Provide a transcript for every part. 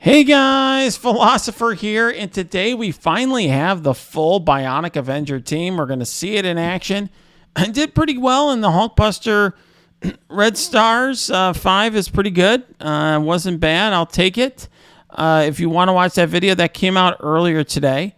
Hey guys, Philosopher here, and today we finally have the full Bionic Avenger team. We're going to see it in action. I did pretty well in the Hulkbuster Red Stars. 5 is pretty good. Wasn't bad. I'll take it. If you want to watch that video, that came out earlier today.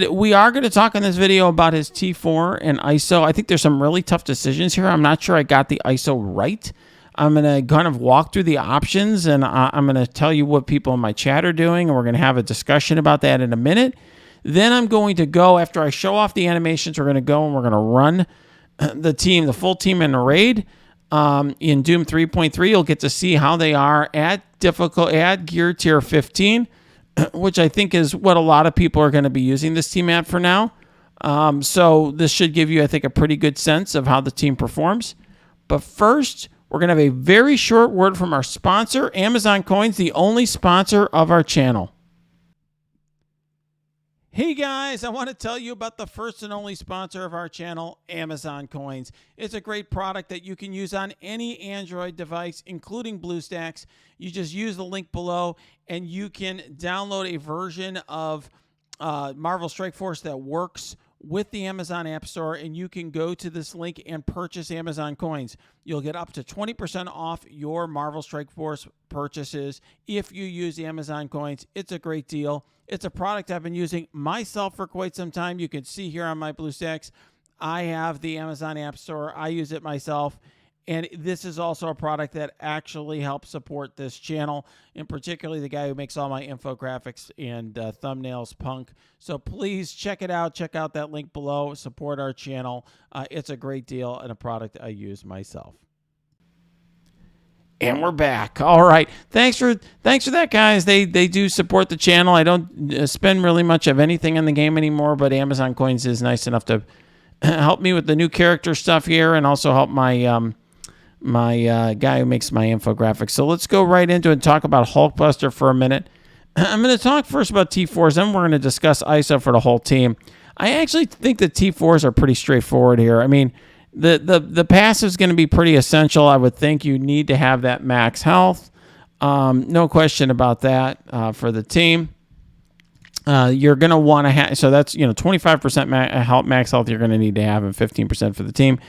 We are going to talk in this video about his T4 and ISO. I think there's some really tough decisions here. I'm not sure I got the ISO right. I'm going to kind of walk through the options, and I'm going to tell you what people in my chat are doing, and we're going to have a discussion about that in a minute. Then I'm going to go, after I show off the animations, we're going to go and we're going to run the full team in a raid. In Doom 3.3, you'll get to see how they are at gear tier 15, which I think is what a lot of people are going to be using this team at for now. So this should give you, I think, a pretty good sense of how the team performs. But first, we're going to have a very short word from our sponsor, Amazon Coins, the only sponsor of our channel. Hey guys, I want to tell you about the first and only sponsor of our channel, Amazon Coins. It's a great product that you can use on any Android device, including BlueStacks. You just use the link below and you can download a version of Marvel Strike Force that works with the Amazon Appstore, and you can go to this link and purchase Amazon Coins. You'll get up to 20% off your Marvel Strike Force purchases if you use Amazon Coins. It's a great deal. It's a product I've been using myself for quite some time. You can see here on my BlueStacks, I have the Amazon Appstore. I use it myself. And this is also a product that actually helps support this channel, and particularly the guy who makes all my infographics and thumbnails, Punk. So please check it out. Check out that link below. Support our channel. It's a great deal and a product I use myself. And we're back. All right. Thanks for that, guys. They do support the channel. I don't spend really much of anything in the game anymore, but Amazon Coins is nice enough to help me with the new character stuff here, and also help my guy who makes my infographics. So let's go right into it and talk about Hulkbuster for a minute. I'm going to talk first about T4s, then we're going to discuss ISO for the whole team. I actually think the T4s are pretty straightforward here. I mean, the passive is going to be pretty essential. I would think you need to have that max health. No question about that for the team. You're going to want to have, so that's 25% max health you're going to need to have, and 15% for the team.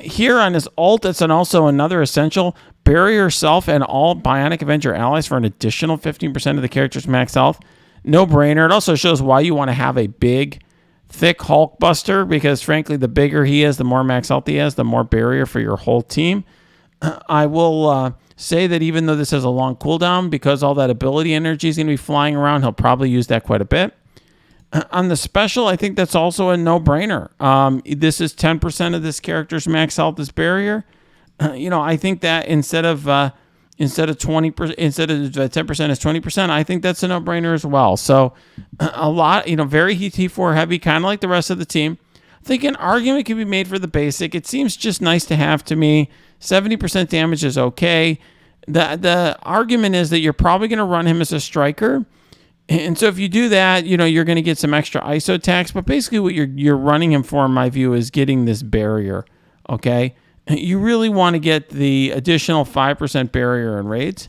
Here on his ult, it's also another essential. Bury yourself and all Bionic Avenger allies for an additional 15% of the character's max health. No brainer. It also shows why you want to have a big, thick Hulkbuster, because frankly, the bigger he is, the more max health he has, the more barrier for your whole team. I will say that even though this has a long cooldown, because all that ability energy is going to be flying around, he'll probably use that quite a bit. On the special, I think that's also a no-brainer. This is 10% of this character's max health is barrier. I think that instead of 20%, instead of 10% is 20%, I think that's a no-brainer as well. So a lot, very T4 heavy, kind of like the rest of the team. I think an argument can be made for the basic. It seems just nice to have to me. 70% damage is okay. The argument is that you're probably going to run him as a striker. And so if you do that, you're going to get some extra ISO attacks. But basically what you're running him for, in my view, is getting this barrier, okay? You really want to get the additional 5% barrier in raids.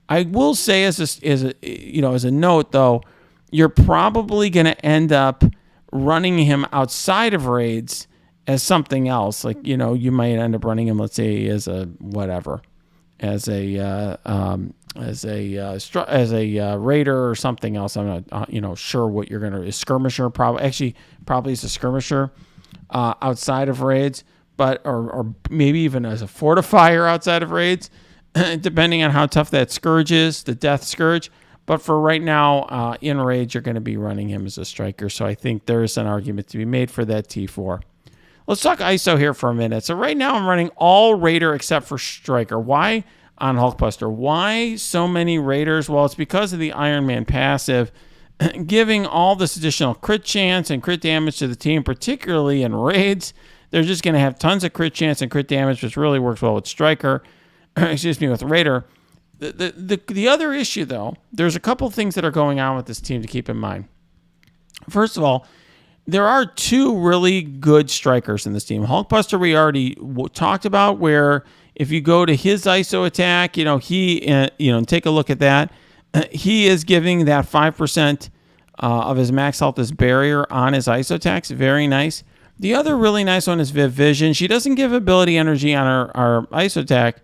I will say as a note, though, you're probably going to end up running him outside of raids as something else. Like, you might end up running him, let's say, as a whatever, as a raider or something else. I'm not sure what you're gonna. A skirmisher probably is a skirmisher outside of raids, but or maybe even as a fortifier outside of raids, depending on how tough that scourge is, the death scourge. But for right now, in raids, you're going to be running him as a striker. So I think there is an argument to be made for that T4. Let's talk ISO here for a minute. So right now I'm running all Raider except for Striker. Why on Hulkbuster? Why so many Raiders? Well, it's because of the Iron Man passive, giving all this additional crit chance and crit damage to the team, particularly in raids. They're just going to have tons of crit chance and crit damage, which really works well with Striker. With Raider. The other issue, though, there's a couple things that are going on with this team to keep in mind. First of all, there are two really good strikers in this team. Hulkbuster, we already talked about, where if you go to his ISO attack, take a look at that. he is giving that 5% of his max health as barrier on his ice attacks. Very nice. The other really nice one is Viv Vision. She doesn't give ability energy on our ice attack,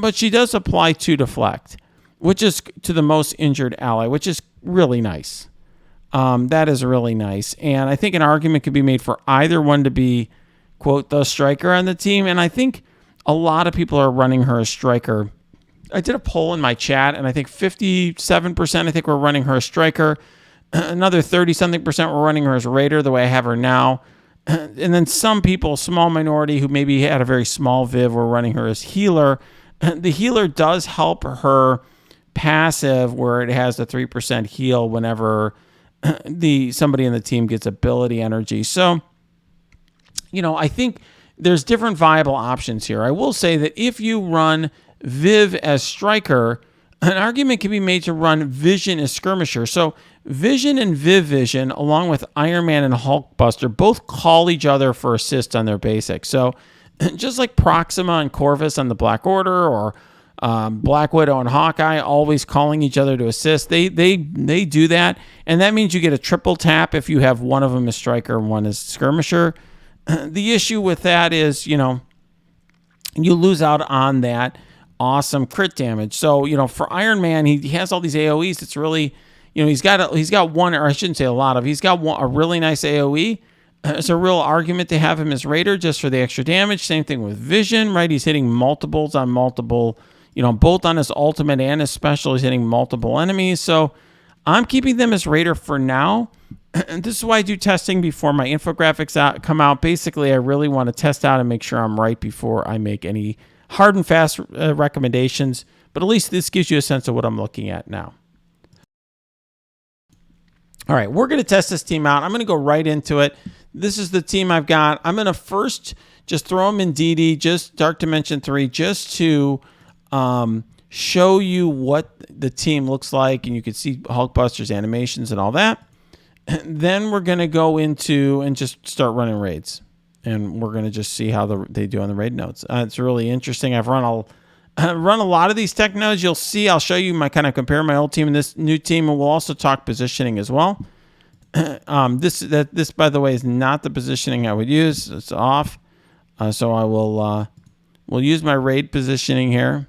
but she does apply 2 deflect, which is to the most injured ally, which is really nice. That is really nice. And I think an argument could be made for either one to be, quote, the striker on the team. And I think a lot of people are running her as striker. I did a poll in my chat, and I think 57% I think we're running her as striker. Another 30-something% were running her as raider, the way I have her now. And then some people, small minority, who maybe had a very small Viv, were running her as healer. The healer does help her passive, where it has the 3% heal whenever somebody in the team gets ability energy. So, I think there's different viable options here. I will say that if you run Viv as striker, an argument can be made to run Vision as skirmisher. So Vision and Viv Vision, along with Iron Man and Hulkbuster, both call each other for assist on their basics. So just like Proxima and Corvus on the Black Order, or Black Widow and Hawkeye always calling each other to assist, they do that. And that means you get a triple tap if you have one of them as striker and one as skirmisher. The issue with that is, you lose out on that awesome crit damage. So, for Iron Man, he has all these AoEs. It's really, he's got one, or I shouldn't say a lot of, he's got a really nice AoE. It's a real argument to have him as Raider just for the extra damage. Same thing with Vision, right? He's hitting multiples on multiple, both on his ultimate and his special. He's hitting multiple enemies. So I'm keeping them as Raider for now. And this is why I do testing before my infographics come out. Basically, I really want to test out and make sure I'm right before I make any hard and fast recommendations. But at least this gives you a sense of what I'm looking at now. All right, we're going to test this team out. I'm going to go right into it. This is the team I've got. I'm going to first just throw them in DD, just Dark Dimension 3, just to show you what the team looks like. And you can see Hulkbuster's animations and all that. And then we're going to go into and just start running raids. And we're going to just see how they do on the raid nodes. It's really interesting. I've run a lot of these tech nodes. You'll see, I'll show you compare my old team and this new team, and we'll also talk positioning as well. This by the way is not the positioning I would use. It's off. So I we'll use my raid positioning here.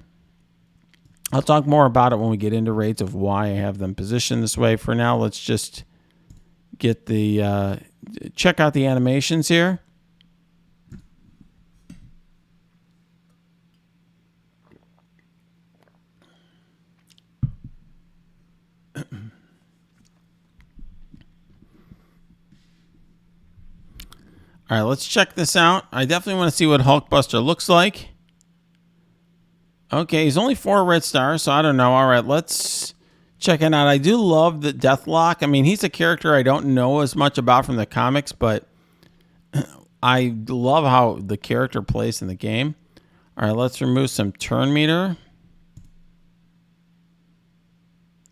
I'll talk more about it when we get into raids of why I have them positioned this way. For now, let's just get check out the animations here. All right, let's check this out. I definitely want to see what Hulkbuster looks like. Okay, he's only 4 red stars, so I don't know. All right, let's check it out. I do love the Deathlock. I mean, he's a character I don't know as much about from the comics, but I love how the character plays in the game. All right, let's remove some turn meter.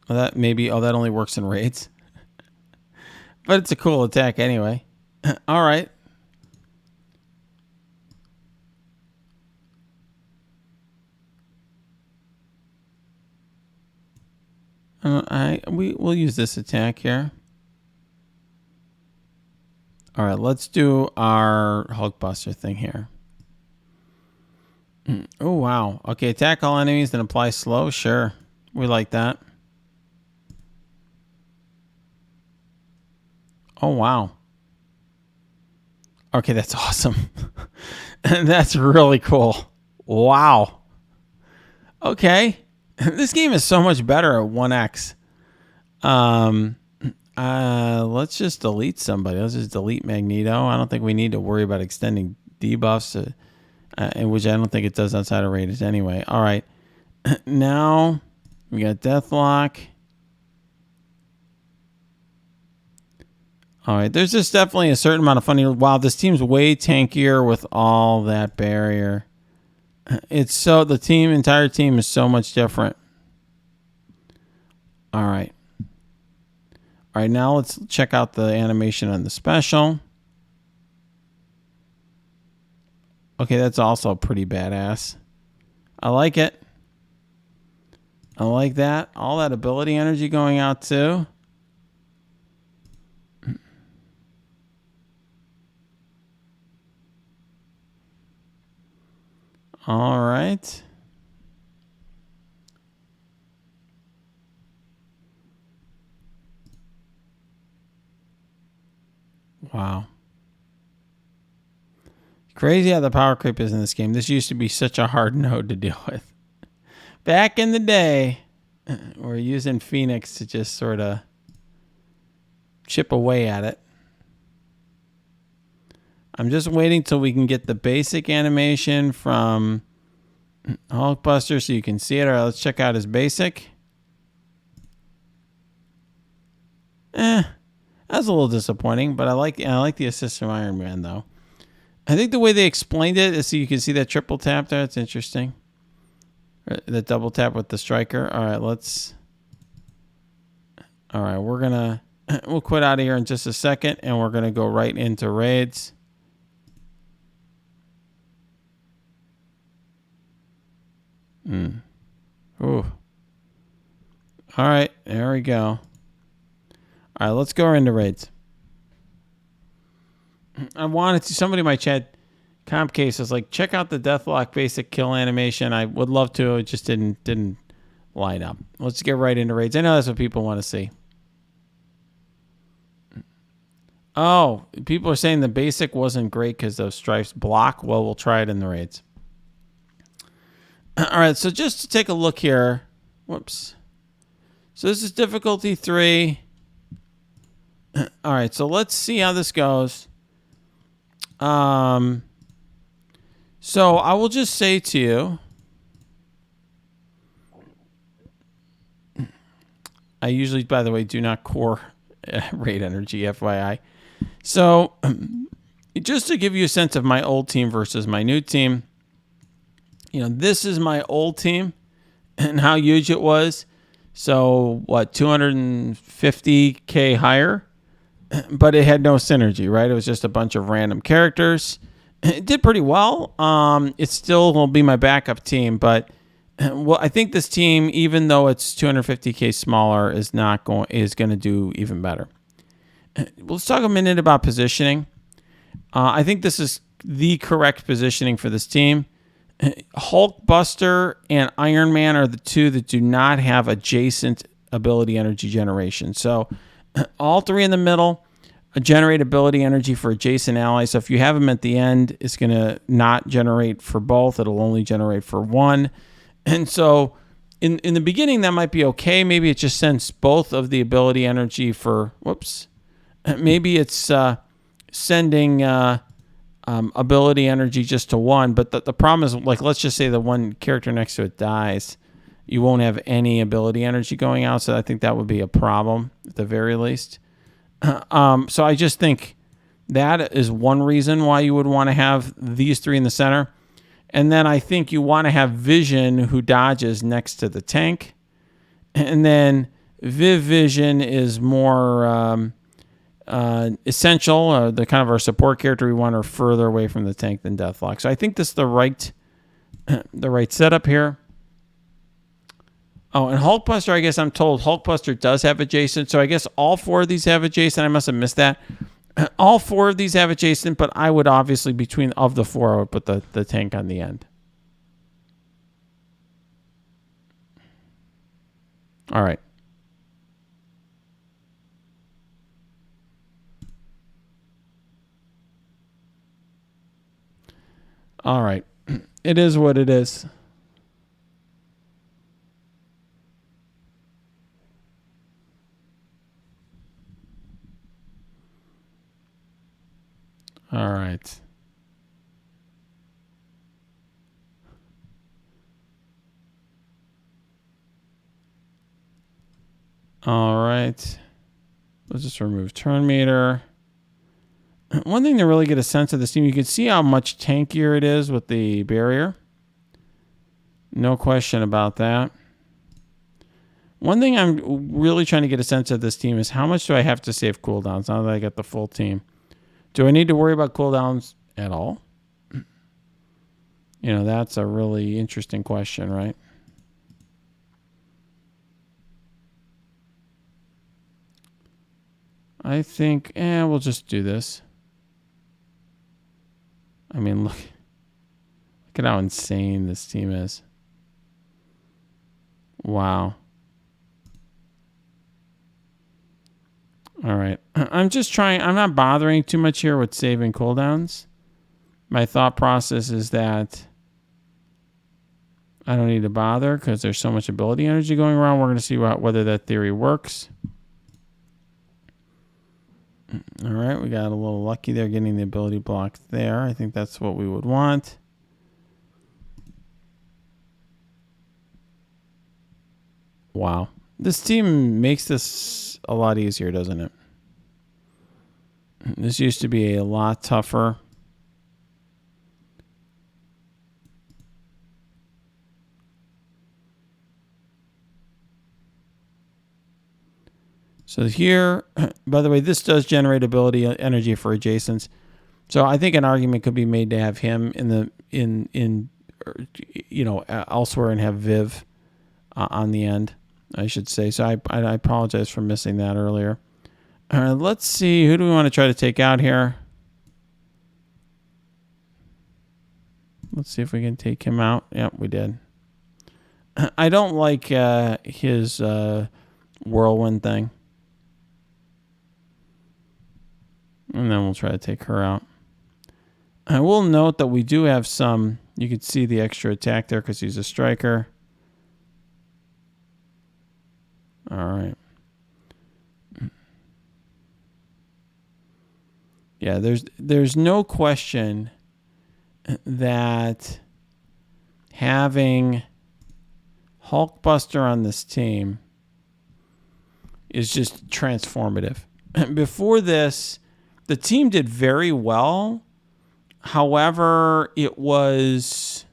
That only works in raids. But it's a cool attack anyway. All right. We'll use this attack here. All right, let's do our Hulkbuster thing here. Oh, wow. Okay, attack all enemies, then apply slow. Sure, we like that. Oh, wow. Okay, that's awesome. That's really cool. Wow. Okay. This game is so much better at 1x. Let's just delete somebody. Let's just delete Magneto. I don't think we need to worry about extending debuffs, which I don't think it does outside of raiders anyway. All right. Now we got Deathlock. All right. There's just definitely a certain amount of funny. Wow, this team's way tankier with all that barrier. The entire team is so much different. All right. All right, now let's check out the animation on the special. Okay, that's also pretty badass. I like it. I like that. All that ability energy going out too. All right. Wow. Crazy how the power creep is in this game. This used to be such a hard node to deal with. Back in the day, we're using Phoenix to just sort of chip away at it. I'm just waiting till we can get the basic animation from Hulkbuster so you can see it. All right, let's check out his basic. That's a little disappointing, but I like the assist from Iron Man though. I think the way they explained it is so you can see that triple tap there. It's interesting. The double tap with the striker. All right, we'll quit out of here in just a second, and we're gonna go right into raids. Ooh. All right, there we go. All right, let's go into raids. I wanted to. Somebody in my chat comp case was like, check out the Deathlock basic kill animation. I would love to. It just didn't line up. Let's get right into raids. I know that's what people want to see. Oh, people are saying the basic wasn't great because those stripes block. Well, we'll try it in the raids. All right, so just to take a look here. Whoops. So this is difficulty 3. All right, so let's see how this goes. So I will just say to you, I usually, by the way, do not core raid energy, FYI. So just to give you a sense of my old team versus my new team, you know, this is my old team and how huge it was. So what, 250K higher, but it had no synergy, right? It was just a bunch of random characters. It did pretty well. It still will be my backup team, but well, I think this team, even though it's 250K smaller, is going to do even better. Let's talk a minute about positioning. I think this is the correct positioning for this team. Hulkbuster and Iron Man are the two that do not have adjacent ability energy generation. So all three in the middle generate ability energy for adjacent allies. So if you have them at the end, it's going to not generate for both. It'll only generate for one. And so in the beginning, that might be okay. Maybe it just sends both of the ability energy for, whoops. Maybe it's sending ability energy just to one. But the problem is, like, let's just say the one character next to it dies. You won't have any ability energy going out. So I think that would be a problem at the very least. So I just think that is one reason why you would want to have these three in the center. And then I think you want to have Vision, who dodges next to the tank. And then Vision is more essential. The kind of our support character, we want her further away from the tank than Deathlock. So I think this is the right setup here. Oh, and Hulkbuster, I guess I'm told Hulkbuster does have adjacent. So I guess all four of these have adjacent. I must have missed that. All four of these have adjacent, but I would obviously, of the four, I would put the tank on the end. All right. All right. It is what it is. All right. All right. Let's just remove turn meter. One thing to really get a sense of this team, you can see how much tankier it is with the barrier. No question about that. One thing I'm really trying to get a sense of this team is how much do I have to save cooldowns now that I got the full team? Do I need to worry about cooldowns at all? You know, that's a really interesting question, right? I think, we'll just do this. I mean, look at how insane this team is. Wow. All right. I'm just trying. I'm not bothering too much here with saving cooldowns. My thought process is that I don't need to bother because there's so much ability energy going around. We're going to see whether that theory works. All right. We got a little lucky there getting the ability block there. I think that's what we would want. Wow. This team makes this a lot easier, doesn't it? This used to be a lot tougher. So here, by the way, this does generate ability energy for adjacents. So I think an argument could be made to have him elsewhere and have Viv on the end, I should say. So I apologize for missing that earlier. All right, let's see. Who do we want to try to take out here? Let's see if we can take him out. Yep, we did. I don't like his whirlwind thing. And then we'll try to take her out. I will note that we do have some, you can see the extra attack there because he's a striker. All right. Yeah, there's no question that having Hulkbuster on this team is just transformative. Before this, the team did very well. However, it was,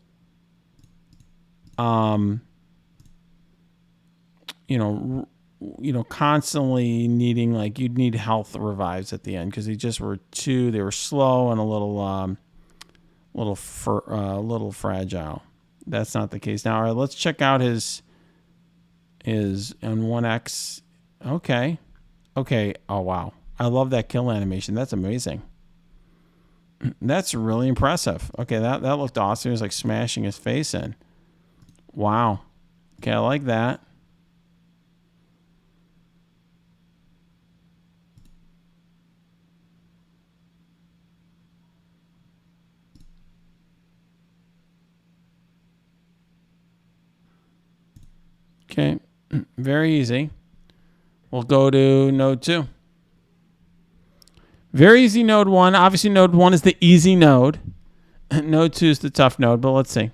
constantly needing, like, you'd need health revives at the end because they were slow and a little fragile. That's not the case now. All right, let's check out his N1X. Okay. Oh wow. I love that kill animation. That's amazing. That's really impressive. Okay, that looked awesome. He was like smashing his face in. Wow. Okay, I like that. Okay, very easy. We'll go to node 2. Very easy node 1. Obviously, node 1 is the easy node. Node 2 is the tough node, but let's see.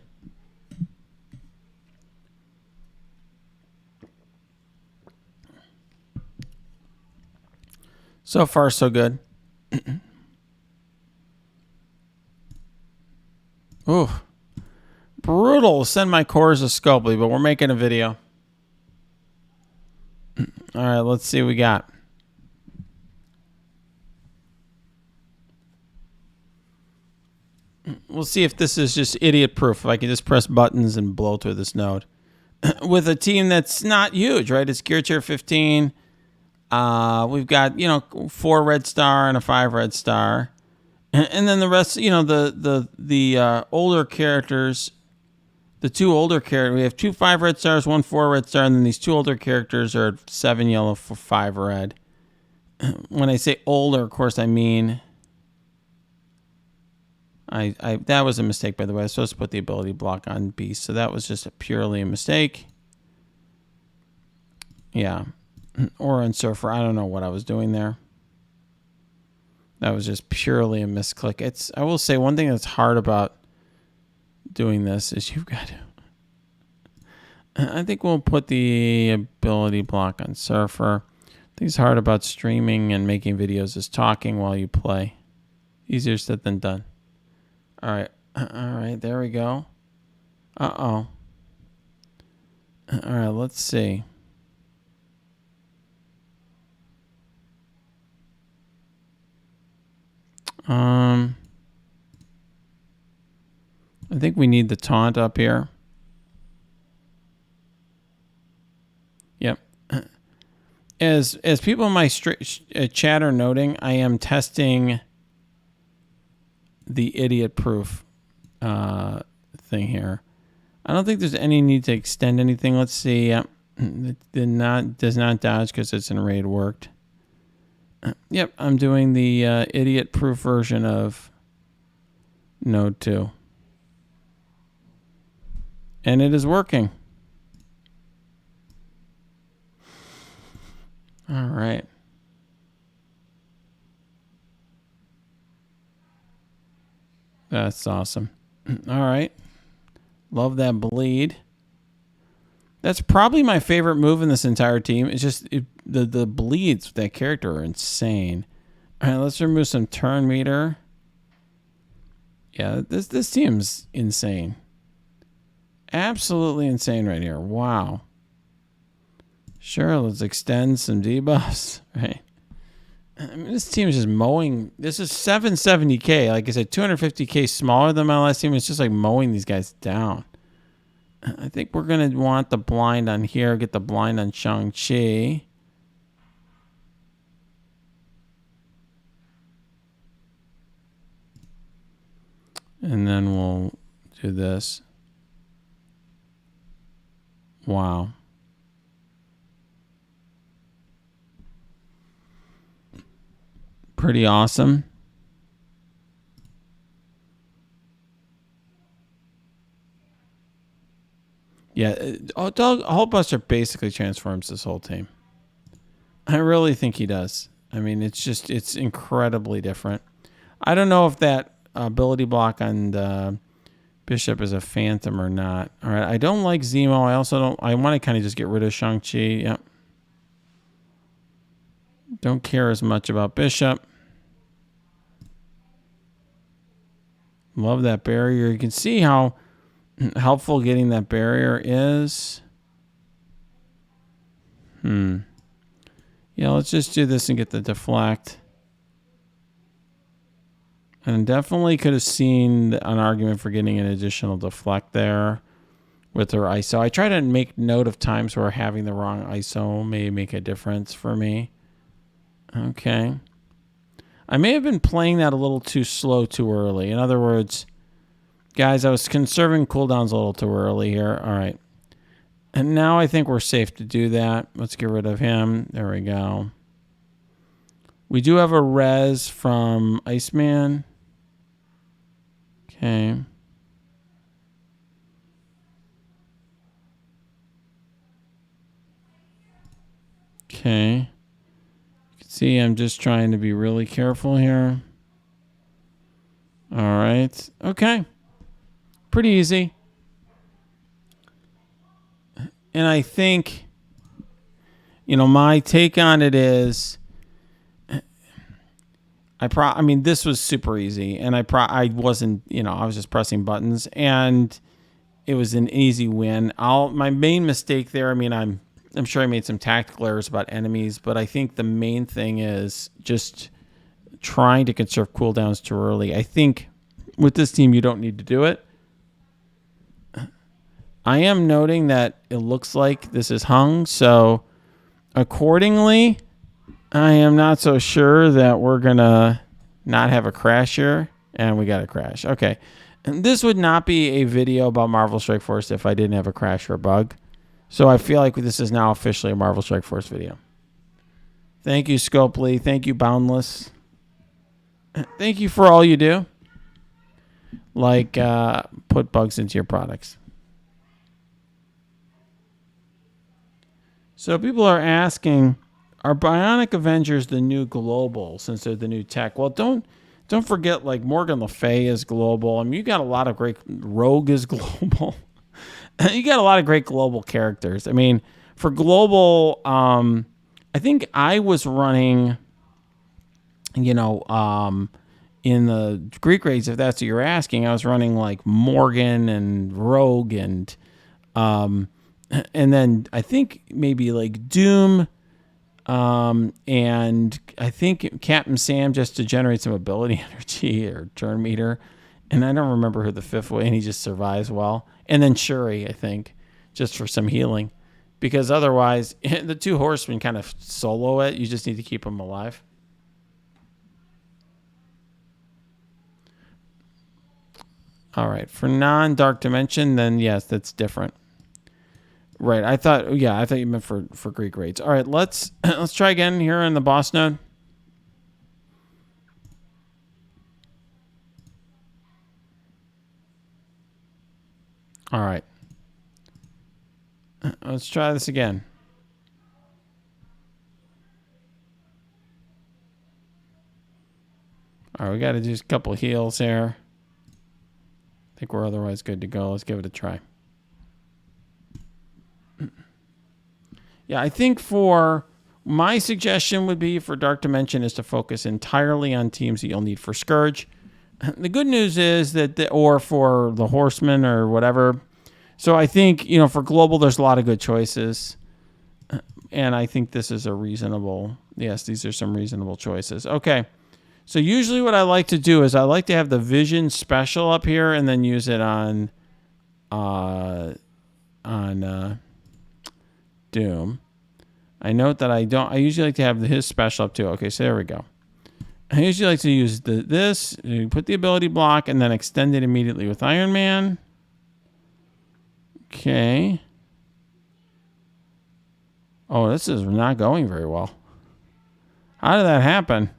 So far, so good. Ooh. Brutal. Send my cores to Scopely, but we're making a video. All right, let's see what we got. We'll see if this is just idiot proof. If I can just press buttons and blow through this node. With a team that's not huge, right? It's Gear Tier 15. We've got, 4 red star and a 5 red star. And then the rest, the older characters, the 2 older characters, we have 2 5 red stars, 1 4 red star, and then these 2 older characters are 7 yellow for 5 red. When I say older, of course, I mean... that was a mistake, by the way. I was supposed to put the ability block on Beast, so that was just purely a mistake. Yeah. Or on Surfer. I don't know what I was doing there. That was just purely a misclick. I will say one thing that's hard about doing this is you've got to... I think we'll put the ability block on Surfer. I think it's hard about streaming and making videos is talking while you play. Easier said than done. All right, there we go. Uh-oh. All right, let's see. I think we need the taunt up here. Yep. As people in my chat are noting, I am testing the idiot proof thing here. I don't think there's any need to extend anything. Let's see. It does not dodge because it's in raid worked. Yep, I'm doing the idiot proof version of Node 2. And it is working. All right. That's awesome. All right. Love that bleed. That's probably my favorite move in this entire team. It's just the bleeds with that character are insane. All right, let's remove some turn meter. Yeah, this team's insane. Absolutely insane right here. Wow. Sure, let's extend some debuffs. Right. I mean, this team is just mowing. This is 770k. Like I said, 250k smaller than my last team. It's just like mowing these guys down. I think we're going to want the blind on here. Get the blind on Shang-Chi. And then we'll do this. Wow. Pretty awesome. Yeah, Hulkbuster basically transforms this whole team. I really think he does. I mean, it's incredibly different. I don't know if that ability block on Bishop is a phantom or not. All right, I don't like Zemo. I also don't. I want to kind of just get rid of Shang-Chi. Yep. Don't care as much about Bishop. Love that barrier. You can see how helpful getting that barrier is. Yeah, let's just do this and get the deflect. And definitely could have seen an argument for getting an additional deflect there with her ISO. I try to make note of times where having the wrong ISO may make a difference for me. Okay. I may have been playing that a little too slow too early. In other words, guys, I was conserving cooldowns a little too early here. All right. And now I think we're safe to do that. Let's get rid of him. There we go. We do have a res from Iceman. Okay. Okay. You can see I'm just trying to be really careful here. All right. Okay. Pretty easy. And I think, my take on it is, I mean, this was super easy, and I wasn't, I was just pressing buttons, and it was an easy win. My main mistake there, I mean, I'm sure I made some tactical errors about enemies, but I think the main thing is just trying to conserve cooldowns too early. I think with this team, you don't need to do it. I am noting that it looks like this is hung, so accordingly, I am not so sure that we're going to not have a crash here, and we got a crash. Okay, and this would not be a video about Marvel Strike Force if I didn't have a crash or a bug, so I feel like this is now officially a Marvel Strike Force video. Thank you, Scopely. Thank you, Boundless. Thank you for all you do. Like, put bugs into your products. So people are asking, are Bionic Avengers the new global since they're the new tech? Well, don't forget, like, Morgan Le Fay is global. I mean, you got a lot of great... Rogue is global. You got a lot of great global characters. I mean, for global, I think I was running, in the Greek raids, if that's what you're asking, I was running, like, Morgan and Rogue and then I think maybe like Doom, and I think Captain Sam just to generate some ability energy or turn meter. And I don't remember who the fifth was, and he just survives well. And then Shuri, I think, just for some healing. because otherwise the two horsemen kind of solo it. You just need to keep them alive. All right, for non-dark dimension, then yes, that's different. Right, I thought you meant for Greek raids. All right, let's try again here in the boss node. All right, let's try this again. All right, we got to do a couple heals here. I think we're otherwise good to go. Let's give it a try. Yeah, I think for my suggestion would be for Dark Dimension is to focus entirely on teams that you'll need for Scourge. The good news is that, or for the Horsemen or whatever. So I think, for Global, there's a lot of good choices. And I think this is a reasonable, yes, these are some reasonable choices. Okay. So usually what I like to do is I like to have the Vision special up here and then use it on Doom. I note that I usually like to have his special up too. Okay, so there we go. I usually like to use this, put the ability block, and then extend it immediately with Iron Man. Okay. Oh, this is not going very well. How did that happen?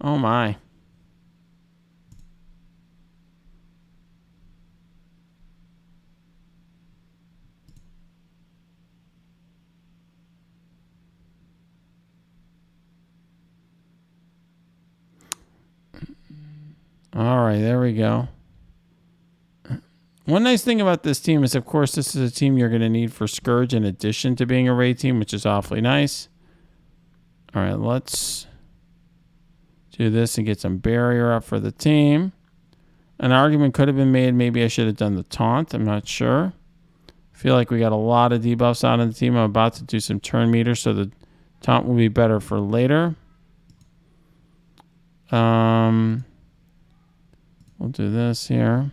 Oh my. All right, there we go. One nice thing about this team is, of course, this is a team you're going to need for Scourge in addition to being a raid team, which is awfully nice. All right, let's do this and get some barrier up for the team. An argument could have been made, maybe I should have done the taunt. I'm not sure. I feel like we got a lot of debuffs out on the team. I'm about to do some turn meters, so the taunt will be better for later. We'll do this here.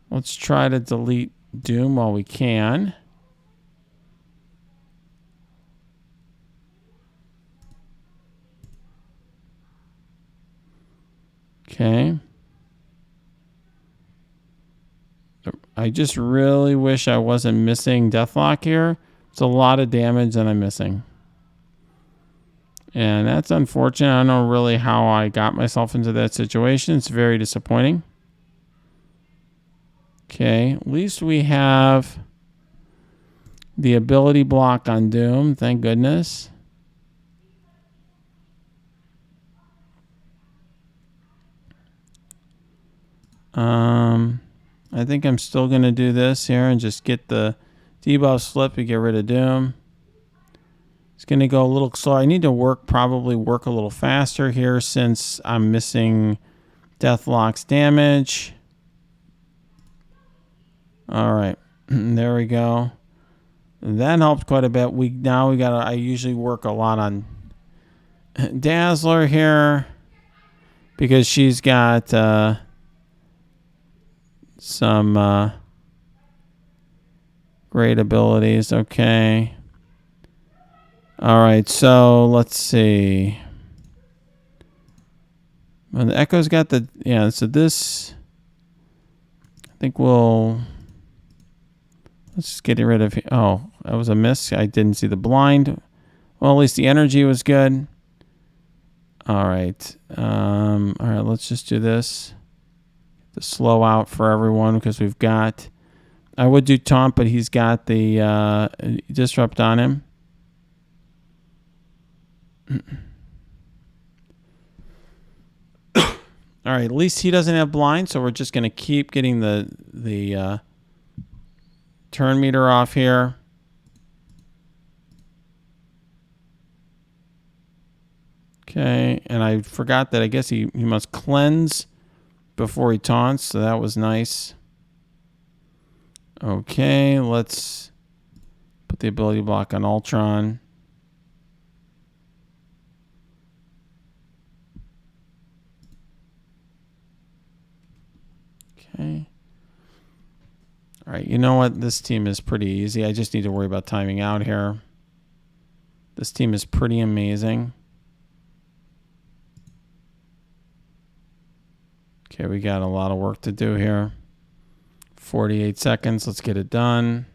Let's try to delete Doom while we can. Okay. I just really wish I wasn't missing Deathlock here. It's a lot of damage that I'm missing. And that's unfortunate. I don't know really how I got myself into that situation. It's very disappointing. Okay, at least we have the ability block on Doom. Thank goodness. I think I'm still going to do this here and just get the debuff flip and get rid of Doom. It's going to go a little slow. I need to probably work a little faster here since I'm missing Deathlock's damage. All right, there we go. That helped quite a bit. I usually work a lot on Dazzler here because she's got some great abilities. Okay. All right, so let's see. Well, the Echo's got so this, I think let's just get rid of, oh, that was a miss. I didn't see the blind. Well, at least the energy was good. All right. All right, let's just do this. The slow out for everyone because we've got, I would do taunt, but he's got the disrupt on him. All right, at least he doesn't have blind, so we're just going to keep getting the turn meter off here. Okay, and I forgot that I guess he must cleanse before he taunts, so that was nice. Okay, let's put the ability block on Ultron. Okay. All right, you know what? This team is pretty easy. I just need to worry about timing out here. This team is pretty amazing. Okay, we got a lot of work to do here. 48 seconds. Let's get it done.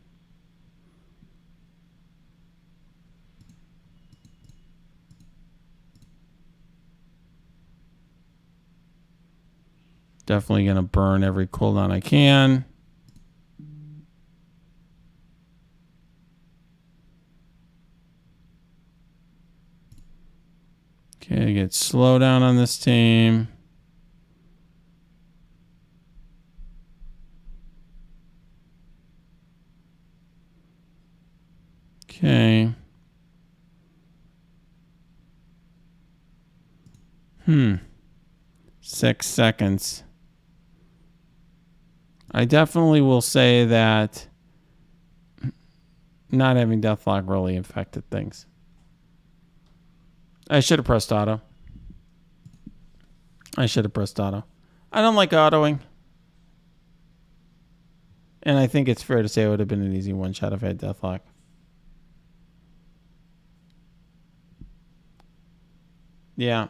Definitely going to burn every cooldown I can. Okay, get slow down on this team. Okay. 6 seconds. I definitely will say that not having Deathlock really affected things. I should have pressed auto. I don't like autoing. And I think it's fair to say it would have been an easy one shot if I had Deathlock. Yeah.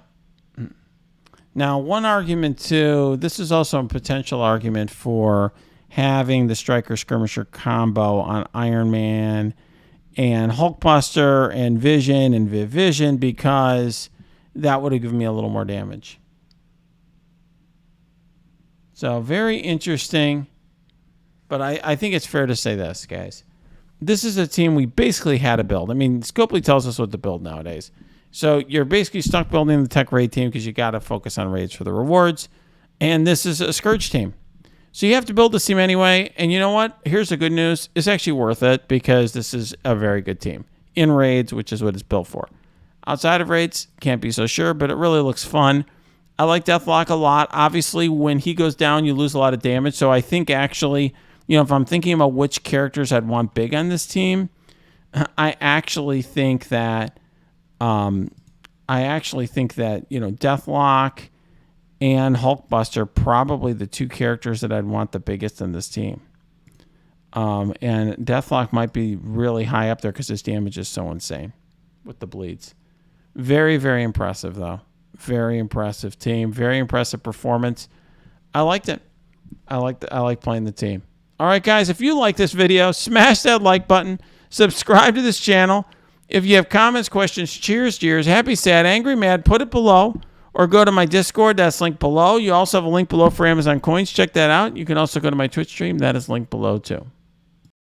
Now, one argument too, this is also a potential argument for having the Striker Skirmisher combo on Iron Man and Hulkbuster and Vision and Vision, because that would have given me a little more damage. So very interesting. But I think it's fair to say this, guys. This is a team we basically had to build. I mean, Scopely tells us what to build nowadays. So you're basically stuck building the tech raid team because you got to focus on raids for the rewards. And this is a Scourge team. So you have to build this team anyway. And you know what? Here's the good news. It's actually worth it because this is a very good team. In raids, which is what it's built for. Outside of raids, can't be so sure, but it really looks fun. I like Deathlock a lot. Obviously, when he goes down, you lose a lot of damage. So I think actually, you know, if I'm thinking about which characters I'd want big on this team, I actually think that you know, Deathlock and Hulkbuster probably the two characters that I'd want the biggest in this team. And Deathlock might be really high up there because his damage is so insane with the bleeds. Very, very impressive though. Very impressive team. Very impressive performance. I liked it. I like playing the team. All right, guys, if you like this video, smash that like button. Subscribe to this channel. If you have comments, questions, cheers, jeers, happy, sad, angry, mad, put it below. Or go to my Discord. That's linked below. You also have a link below for Amazon coins. Check that out. You can also go to my Twitch stream. That is linked below too.